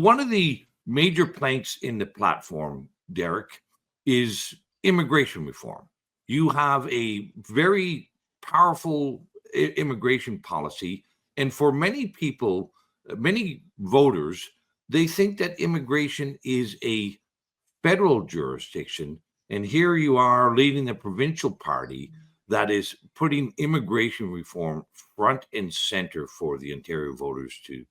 one of the major planks in the platform, Derek, is immigration reform. You have a very powerful immigration policy. And for many people, many voters, they think that immigration is a federal jurisdiction. And here you are leading a provincial party that is putting immigration reform front and center for the Ontario voters to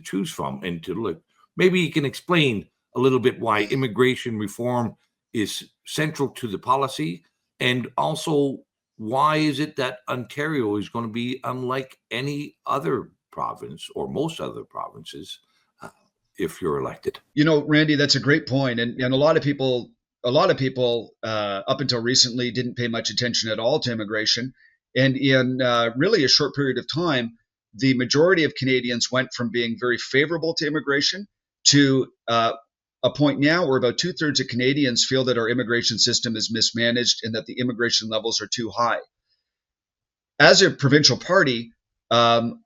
choose from and to look. Maybe you can explain a little bit why immigration reform is central to the policy, and also why is it that Ontario is going to be unlike any other province or most other provinces if you're elected? Randy, that's a great point. And a lot of people up until recently didn't pay much attention at all to immigration. And in really a short period of time, the majority of Canadians went from being very favorable to immigration to a point now where about 2/3 of Canadians feel that our immigration system is mismanaged and that the immigration levels are too high. As a provincial party,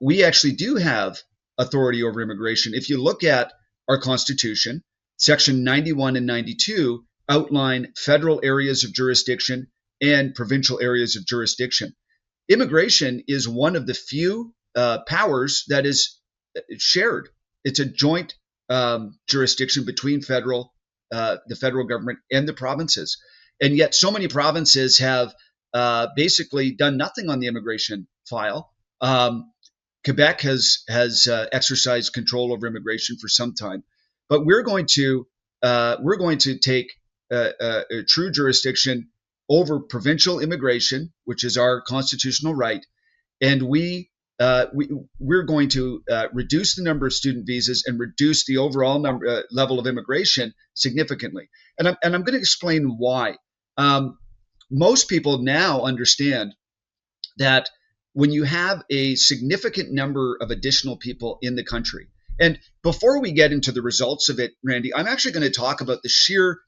we actually do have authority over immigration. If you look at our Constitution, Section 91 and 92 outline federal areas of jurisdiction and provincial areas of jurisdiction. Immigration is one of the few powers that is shared. It's a joint jurisdiction between the federal government and the provinces. And yet so many provinces have basically done nothing on the immigration file. Quebec has exercised control over immigration for some time, but we're going to take a true jurisdiction over provincial immigration, which is our constitutional right, and we're going to reduce the number of student visas and reduce the overall level of immigration significantly. And I'm going to explain why. Most people now understand that when you have a significant number of additional people in the country, and before we get into the results of it, Randy, I'm actually going to talk about the sheer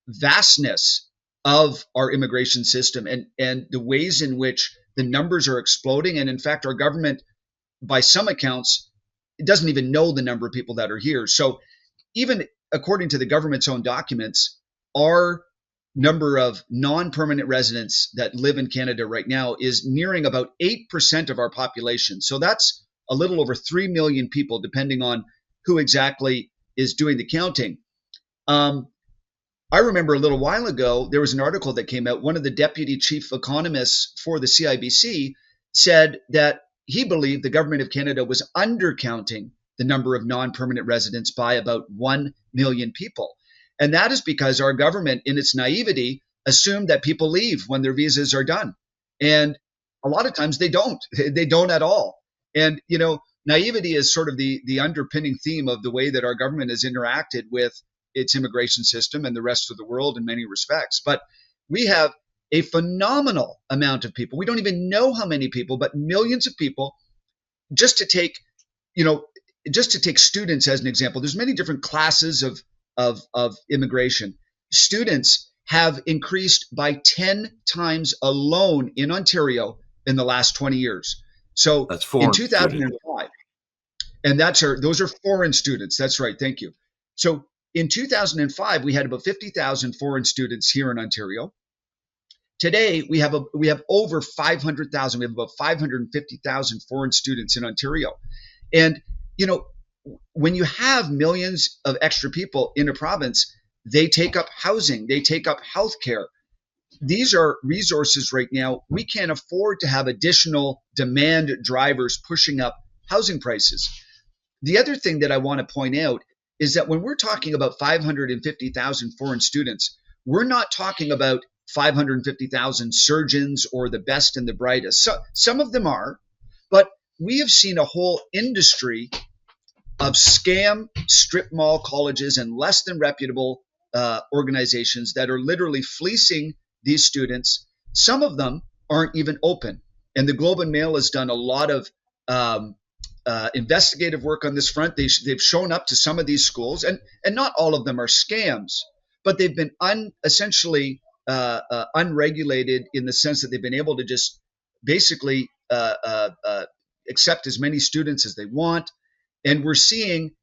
vastness of our immigration system and the ways in which the numbers are exploding. And in fact, our government, by some accounts, it doesn't even know the number of people that are here. So even according to the government's own documents, our number of non-permanent residents that live in Canada right now is nearing about 8% of our population. So that's a little over 3 million people, depending on who exactly is doing the counting. I remember a little while ago, there was an article that came out. One of the deputy chief economists for the CIBC said that he believed the government of Canada was undercounting the number of non-permanent residents by about 1 million people. And that is because our government, in its naivety, assumed that people leave when their visas are done. And a lot of times they don't. They don't at all. And, naivety is sort of the underpinning theme of the way that our government has interacted with its immigration system and the rest of the world in many respects. But we have a phenomenal amount of people. We don't even know how many people, but millions of people. Just to take students as an example, there's many different classes of immigration. Students have increased by 10 times alone in Ontario in the last 20 years. So that's in 2005, and those are foreign students. That's right. Thank you. So in 2005, we had about 50,000 foreign students here in Ontario. Today, we have over 500,000. We have about 550,000 foreign students in Ontario. And, when you have millions of extra people in a province, they take up housing, they take up healthcare. These are resources right now. We can't afford to have additional demand drivers pushing up housing prices. The other thing that I want to point out is that when we're talking about 550,000 foreign students, we're not talking about 550,000 surgeons or the best and the brightest. So some of them are, but we have seen a whole industry of scam strip mall colleges and less than reputable organizations that are literally fleecing these students. Some of them aren't even open. And the Globe and Mail has done a lot of investigative work on this front. They've shown up to some of these schools, and not all of them are scams, but they've been essentially unregulated in the sense that they've been able to just basically accept as many students as they want. And we're seeing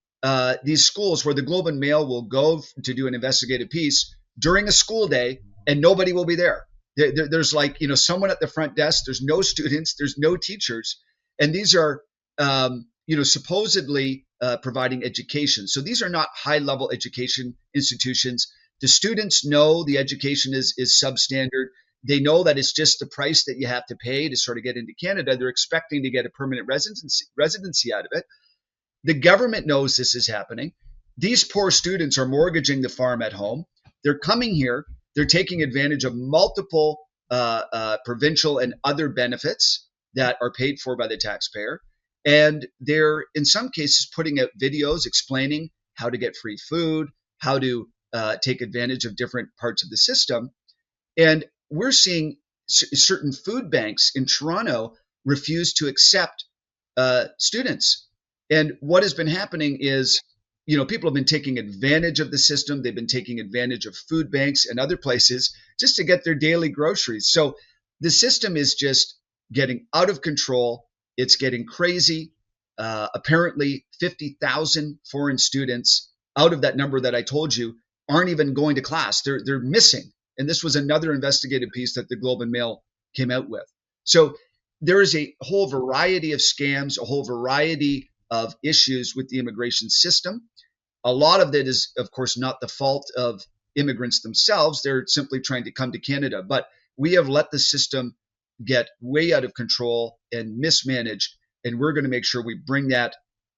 these schools where the Globe and Mail will go to do an investigative piece during a school day, and nobody will be there. There's like, someone at the front desk. There's no students. There's no teachers, and these are, supposedly providing education. So these are not high-level education institutions. The students know the education is substandard. They know that it's just the price that you have to pay to sort of get into Canada. They're expecting to get a permanent residency out of it. The government knows this is happening. These poor students are mortgaging the farm at home. They're coming here. They're taking advantage of multiple provincial and other benefits that are paid for by the taxpayer. And they're, in some cases, putting out videos explaining how to get free food, how to take advantage of different parts of the system. And we're seeing certain food banks in Toronto refuse to accept students. And what has been happening is, people have been taking advantage of the system. They've been taking advantage of food banks and other places just to get their daily groceries. So the system is just getting out of control. It's getting crazy. Apparently, 50,000 foreign students out of that number that I told you aren't even going to class. They're missing. And this was another investigative piece that the Globe and Mail came out with. So there is a whole variety of scams, a whole variety of issues with the immigration system. A lot of that is, of course, not the fault of immigrants themselves. They're simply trying to come to Canada. But we have let the system get way out of control and mismanaged, and we're going to make sure we bring that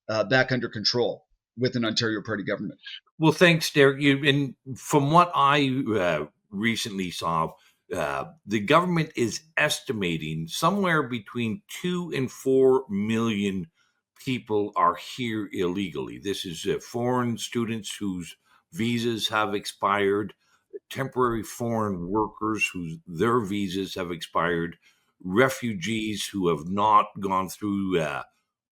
back under control with an Ontario Party government. Well, thanks, Derek. And from what I recently saw, the government is estimating somewhere between 2 and 4 million people are here illegally. This is foreign students whose visas have expired, temporary foreign workers whose their visas have expired, refugees who have not gone through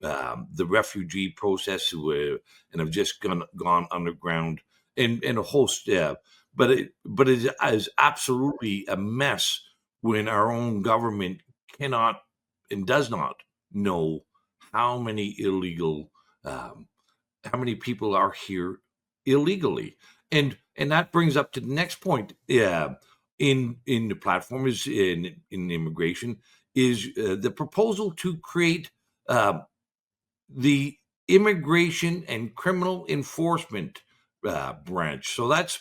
the refugee process and have just gone underground, and a whole step. But it is absolutely a mess when our own government cannot and does not know how many how many people are here illegally, and that brings up to the next point. In the platform is in immigration is the proposal to create the Immigration and Criminal Enforcement branch. So that's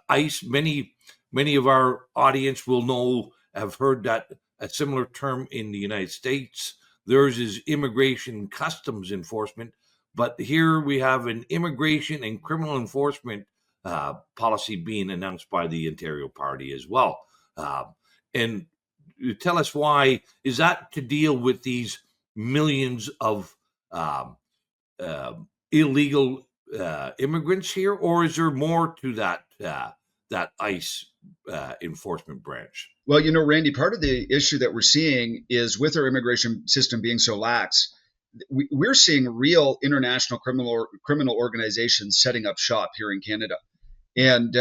ICE. Many of our audience will know, have heard that a similar term in the United States. Theirs is Immigration Customs Enforcement, but here we have an Immigration and Criminal Enforcement policy being announced by the Ontario Party as well. And tell us, why is that to deal with these millions of illegal immigrants here, or is there more to that ICE enforcement branch? Well, Randy, part of the issue that we're seeing is with our immigration system being so lax, we're seeing real international criminal organizations setting up shop here in Canada. And,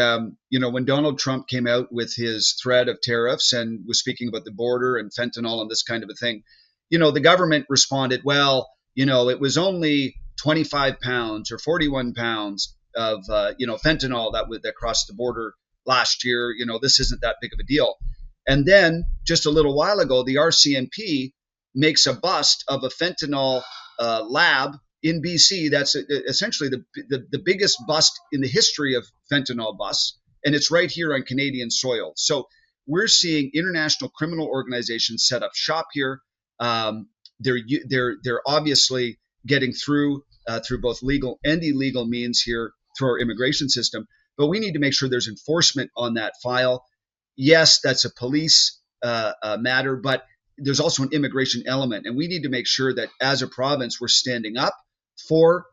when Donald Trump came out with his threat of tariffs and was speaking about the border and fentanyl and this kind of a thing, the government responded, well, it was only 25 pounds or 41 pounds of, fentanyl that crossed the border last year. This isn't that big of a deal. And then just a little while ago, the RCMP makes a bust of a fentanyl lab in BC. That's essentially the biggest bust in the history of fentanyl busts, and it's right here on Canadian soil. So we're seeing international criminal organizations set up shop here. They're obviously getting through both legal and illegal means here through our immigration system, but we need to make sure there's enforcement on that file. Yes, that's a police matter, but there's also an immigration element, and we need to make sure that as a province we're standing up for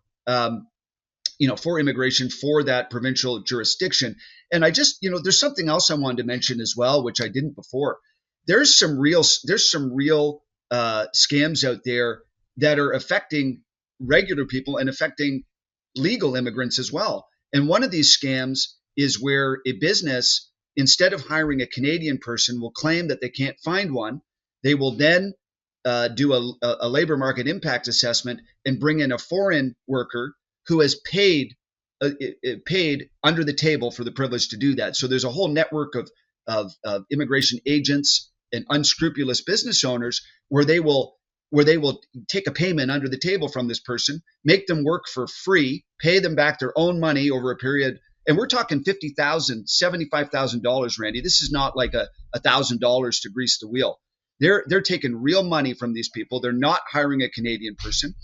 for immigration, for that provincial jurisdiction. And I just, there's something else I wanted to mention as well, which I didn't before. There's some real scams out there that are affecting regular people and affecting legal immigrants as well. And one of these scams is where a business, instead of hiring a Canadian person, will claim that they can't find one. They will then do a labor market impact assessment and bring in a foreign worker who has paid under the table for the privilege to do that. So there's a whole network of immigration agents and unscrupulous business owners where they will take a payment under the table from this person, make them work for free, pay them back their own money over a period. And we're talking $50,000, $75,000, Randy. This is not like $1,000 to grease the wheel. They're taking real money from these people. They're not hiring a Canadian person.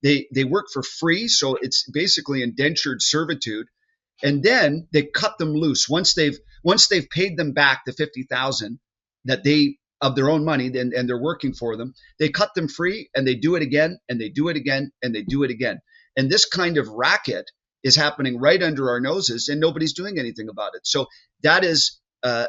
They work for free, so it's basically indentured servitude. And then they cut them loose once they've paid them back the $50,000 that they of their own money, and they're working for them. They cut them free, and they do it again, and they do it again, and they do it again. And this kind of racket is happening right under our noses, and nobody's doing anything about it. So that is a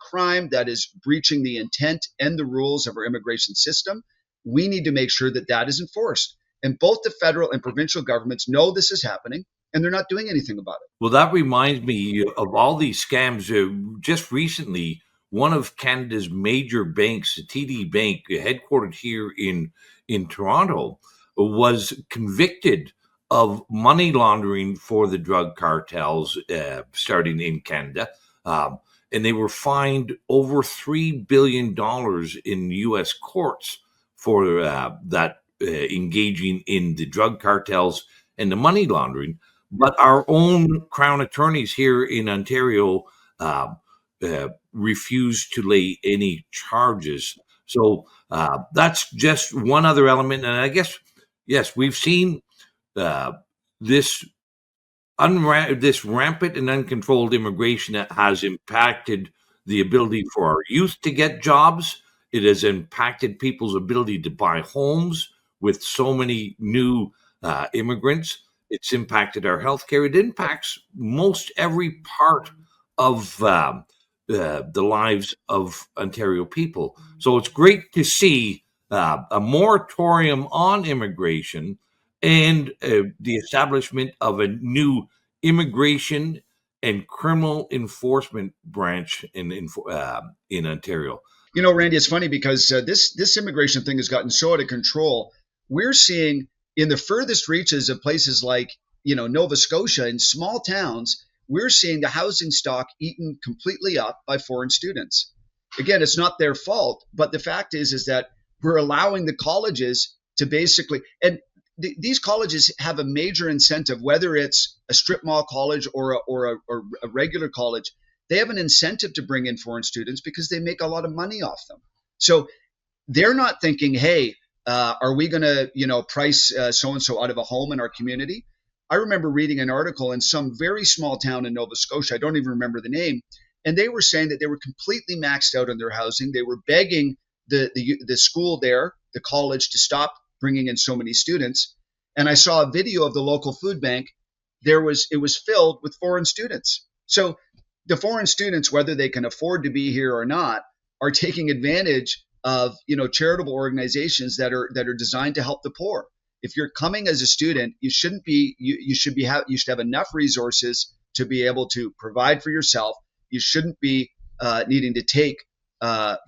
crime. That is breaching the intent and the rules of our immigration system. We need to make sure that that is enforced. And both the federal and provincial governments know this is happening, and they're not doing anything about it. Well, that reminds me of all these scams. Just recently, one of Canada's major banks, the TD Bank, headquartered here in Toronto, was convicted of money laundering for the drug cartels starting in Canada. And they were fined over $3 billion in U.S. courts for that engaging in the drug cartels and the money laundering. But our own Crown attorneys here in Ontario refused to lay any charges. So that's just one other element. And I guess, yes, we've seen this rampant and uncontrolled immigration that has impacted the ability for our youth to get jobs. It has impacted people's ability to buy homes with so many new immigrants. It's impacted our healthcare. It impacts most every part of the lives of Ontario people. So it's great to see a moratorium on immigration and the establishment of a new immigration and criminal enforcement branch in Ontario. You know, Randy, it's funny because this immigration thing has gotten so out of control. We're seeing in the furthest reaches of places like, Nova Scotia, in small towns, we're seeing the housing stock eaten completely up by foreign students. Again, it's not their fault, but the fact is that we're allowing the colleges to basically, and these colleges have a major incentive, whether it's a strip mall college or a regular college. They have an incentive to bring in foreign students because they make a lot of money off them. So they're not thinking, hey, are we going to, price so-and-so out of a home in our community? I remember reading an article in some very small town in Nova Scotia. I don't even remember the name. And they were saying that they were completely maxed out on their housing. They were begging the school there, the college, to stop bringing in so many students. And I saw a video of the local food bank. It was filled with foreign students. So the foreign students, whether they can afford to be here or not, are taking advantage of charitable organizations that are designed to help the poor. If you're coming as a student, you should have enough resources to be able to provide for yourself. You shouldn't be needing to take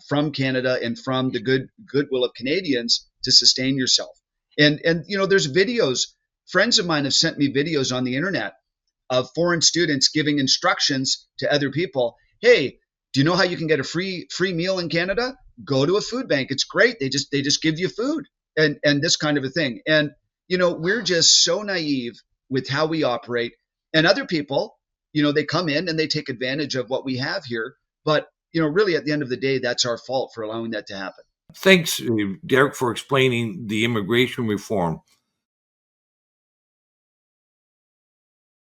from Canada and from the goodwill of Canadians to sustain yourself. And there's videos. Friends of mine have sent me videos on the internet of foreign students giving instructions to other people. Hey, do you know how you can get a free meal in Canada? Go to a food bank. It's great. They just give you food and this kind of a thing. And we're just so naive with how we operate. And other people, they come in and they take advantage of what we have here. But really, at the end of the day, that's our fault for allowing that to happen. Thanks, Derek, for explaining the immigration reform.